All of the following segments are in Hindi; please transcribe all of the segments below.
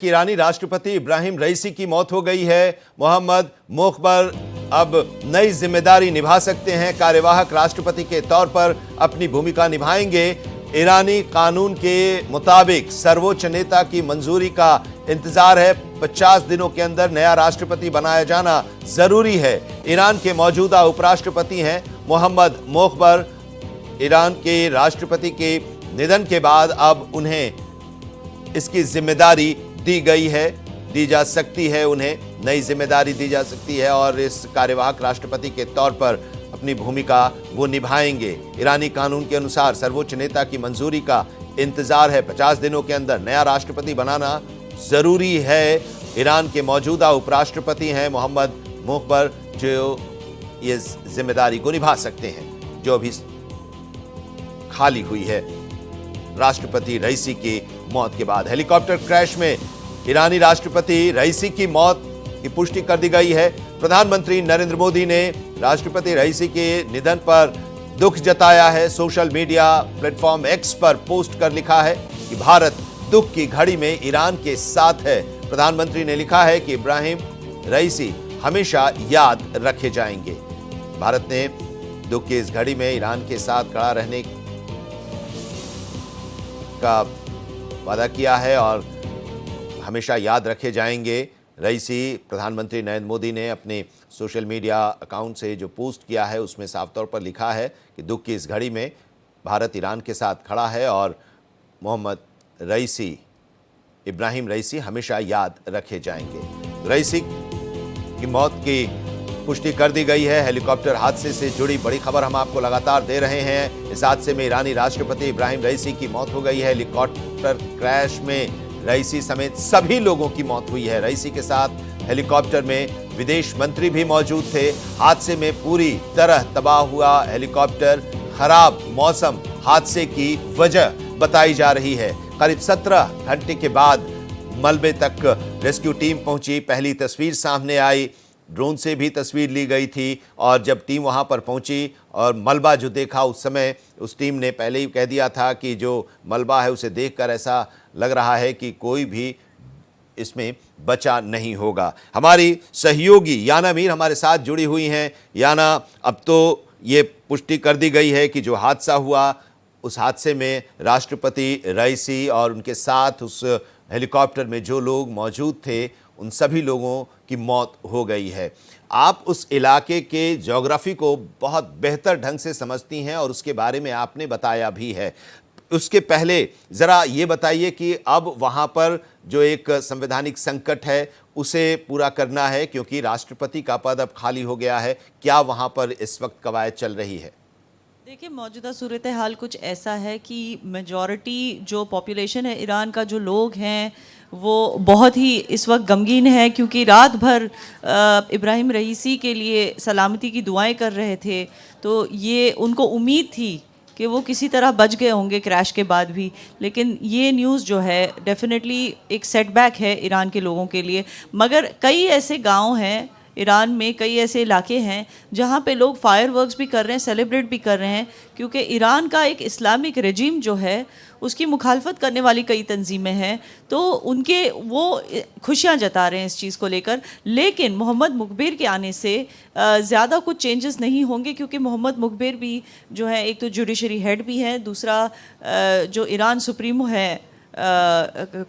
ईरानी राष्ट्रपति इब्राहिम रईसी की मौत हो गई है। मोहम्मद मुख्बर अब नई जिम्मेदारी निभा सकते हैं। कार्यवाहक राष्ट्रपति के तौर पर अपनी भूमिका निभाएंगे। ईरानी कानून के मुताबिक सर्वोच्च नेता की मंजूरी का इंतजार है। 50 दिनों के अंदर नया राष्ट्रपति बनाया जाना जरूरी है। ईरान के मौजूदा उपराष्ट्रपति हैं मोहम्मद मुख्बर। ईरान के राष्ट्रपति के निधन के बाद अब उन्हें इसकी जिम्मेदारी दी जा सकती है। उन्हें नई जिम्मेदारी दी जा सकती है और इस कार्यवाहक राष्ट्रपति के तौर पर अपनी भूमिका वो निभाएंगे। ईरानी कानून के अनुसार सर्वोच्च नेता की मंजूरी का इंतजार है। 50 दिनों के अंदर नया राष्ट्रपति बनाना जरूरी है। ईरान के मौजूदा उपराष्ट्रपति हैं मोहम्मद मुख्बर, जो ये जिम्मेदारी को निभा सकते हैं जो अभी खाली हुई है राष्ट्रपति रईसी की मौत के बाद। हेलीकॉप्टर क्रैश में ईरानी राष्ट्रपति रईसी की मौत की पुष्टि कर दी गई है। प्रधानमंत्री नरेंद्र मोदी ने राष्ट्रपति रईसी के निधन पर दुख जताया है। सोशल मीडिया प्लेटफॉर्म एक्स पर पोस्ट कर लिखा है कि भारत दुख की घड़ी में ईरान के साथ है। प्रधानमंत्री ने लिखा है कि इब्राहिम रईसी हमेशा याद रखे जाएंगे। भारत ने दुख की इस घड़ी में ईरान के साथ खड़ा रहने का वादा किया है और हमेशा याद रखे जाएंगे। रईसी प्रधानमंत्री नरेंद्र मोदी ने अपने सोशल मीडिया अकाउंट से जो पोस्ट किया है उसमें साफ तौर पर लिखा है कि दुख की इस घड़ी में भारत ईरान के साथ खड़ा है और मोहम्मद रईसी, इब्राहिम रईसी हमेशा याद रखे जाएंगे। रईसी की मौत की पुष्टि कर दी गई है। हेलीकॉप्टर हादसे से जुड़ी बड़ी खबर हम आपको लगातार दे रहे हैं। इस हादसे में ईरानी राष्ट्रपति इब्राहिम रईसी की मौत हो गई है। हेलीकॉप्टर क्रैश में रईसी समेत सभी लोगों की मौत हुई है। रईसी के साथ हेलीकॉप्टर में विदेश मंत्री भी मौजूद थे। हादसे में पूरी तरह तबाह हुआ हेलीकॉप्टर। खराब मौसम हादसे की वजह बताई जा रही है। करीब 17 घंटे के बाद मलबे तक रेस्क्यू टीम पहुंची। पहली तस्वीर सामने आई, ड्रोन से भी तस्वीर ली गई थी और जब टीम वहां पर पहुंची और मलबा जो देखा उस समय उस टीम ने पहले ही कह दिया था कि जो मलबा है उसे देखकर ऐसा लग रहा है कि कोई भी इसमें बचा नहीं होगा। हमारी सहयोगी याना मीर हमारे साथ जुड़ी हुई हैं। याना, अब तो ये पुष्टि कर दी गई है कि जो हादसा हुआ उस हादसे में राष्ट्रपति रईसी और उनके साथ उस हेलीकॉप्टर में जो लोग मौजूद थे उन सभी लोगों की मौत हो गई है। आप उस इलाके के ज्योग्राफी को बहुत बेहतर ढंग से समझती हैं और उसके बारे में आपने बताया भी है। उसके पहले ज़रा ये बताइए कि अब वहाँ पर जो एक संवैधानिक संकट है उसे पूरा करना है क्योंकि राष्ट्रपति का पद अब खाली हो गया है। क्या वहाँ पर इस वक्त कवायद चल रही है? देखिए, मौजूदा सूरत हाल कुछ ऐसा है कि मेजॉरिटी जो पॉपुलेशन है ईरान का, जो लोग हैं वो बहुत ही इस वक्त गमगीन है क्योंकि रात भर इब्राहिम रईसी के लिए सलामती की दुआएं कर रहे थे। तो ये उनको उम्मीद थी कि वो किसी तरह बच गए होंगे क्रैश के बाद भी, लेकिन ये न्यूज़ जो है डेफिनेटली एक सेटबैक है ईरान के लोगों के लिए। मगर कई ऐसे गांव हैं ईरान में, कई ऐसे इलाके हैं जहाँ पे लोग फायरवर्क्स भी कर रहे हैं, सेलिब्रेट भी कर रहे हैं क्योंकि ईरान का एक इस्लामिक रजीम जो है उसकी मुखालफत करने वाली कई तंजीमें हैं, तो उनके वो खुशियाँ जता रहे हैं इस चीज़ को लेकर। लेकिन मोहम्मद मुख्बिर के आने से ज़्यादा कुछ चेंजेस नहीं होंगे क्योंकि मोहम्मद मुख्बिर भी जो है एक तो जुडिशरी हेड भी है, दूसरा जो ईरान सुप्रीमो है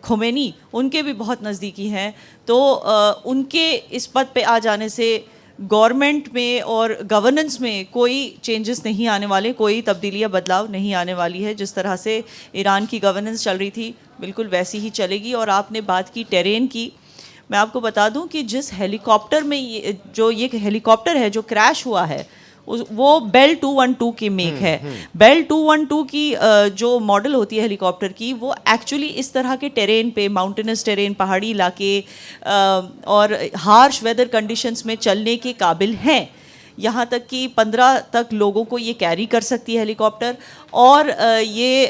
खोमेनी, उनके भी बहुत नज़दीकी हैं। तो उनके इस पद पे आ जाने से गवर्नमेंट में और गवर्नेंस में कोई चेंजेस नहीं आने वाले, कोई तब्दीली या बदलाव नहीं आने वाली है। जिस तरह से ईरान की गवर्नेंस चल रही थी बिल्कुल वैसी ही चलेगी। और आपने बात की टेरेन की, मैं आपको बता दूं कि जिस हेलीकॉप्टर में ये हेलीकॉप्टर है जो क्रैश हुआ है वो बेल 212 की मेक है। बेल 212 की जो मॉडल होती है हेलीकॉप्टर की, वो एक्चुअली इस तरह के टेरेन पे, माउंटेनस टेरेन, पहाड़ी इलाके और हार्श वेदर कंडीशंस में चलने के काबिल हैं। यहाँ तक कि 15 तक लोगों को ये कैरी कर सकती है हेलीकॉप्टर। और ये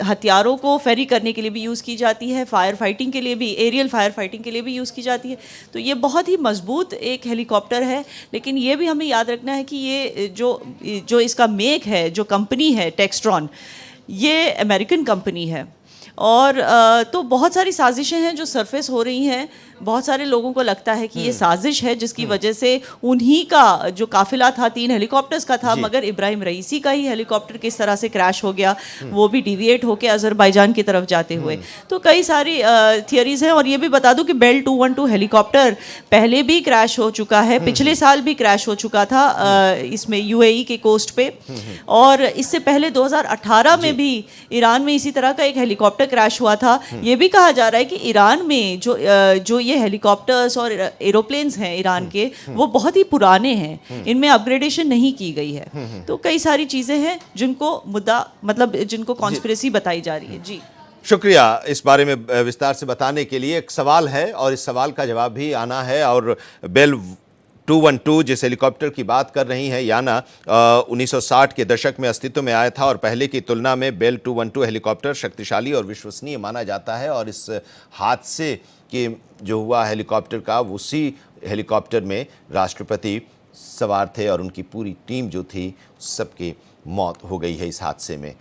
हथियारों को फेरी करने के लिए भी यूज़ की जाती है, फायर फाइटिंग के लिए भी, एरियल फायर फाइटिंग के लिए भी यूज़ की जाती है। तो ये बहुत ही मजबूत एक हेलीकॉप्टर है। लेकिन ये भी हमें याद रखना है कि ये जो इसका मेक है, जो कंपनी है टेक्सट्रॉन, ये अमेरिकन कंपनी है और तो बहुत सारी साजिशें हैं जो सरफेस हो रही हैं। बहुत सारे लोगों को लगता है कि ये साजिश है जिसकी वजह से उन्हीं का जो काफिला था 3 हेलीकॉप्टर्स का था, जी। मगर इब्राहिम रईसी का ही हेलीकॉप्टर किस तरह से क्रैश हो गया, वो भी डिविएट होके अजरबैजान की तरफ जाते हुए। तो कई सारी थियरीज हैं। और ये भी बता दूं कि बेल 212 हेलीकॉप्टर पहले भी क्रैश हो चुका है, पिछले साल भी क्रैश हो चुका था इसमें यूएई के कोस्ट पे। और इससे पहले 2018 में भी ईरान में इसी तरह का एक हेलीकॉप्टर क्रैश हुआ था। ये भी कहा जा रहा है कि ईरान में जो ये हेलीकॉप्टर्स और एरोप्लेन्स हैं ईरान के, वो बहुत ही पुराने हैं, इनमें अपग्रेडेशन नहीं की गई है। तो कई सारी चीज़ें हैं जिनको मुद्दा मतलब जिनको कॉन्स्पिरेसी बताई जा रही है। जी शुक्रिया इस बारे में विस्तार से बताने के लिए। एक सवाल है और इस सवाल का जवाब भी आना है। और बेल 212 जिस हेलीकॉप्टर की बात कर रही हैं याना, 1960 के दशक में अस्तित्व में आया था और पहले की तुलना में बेल 212 हेलीकॉप्टर शक्तिशाली और विश्वसनीय माना जाता है। और इस हादसे के जो हुआ हेलीकॉप्टर का, उसी हेलीकॉप्टर में राष्ट्रपति सवार थे और उनकी पूरी टीम जो थी सबकी मौत हो गई है इस हादसे में।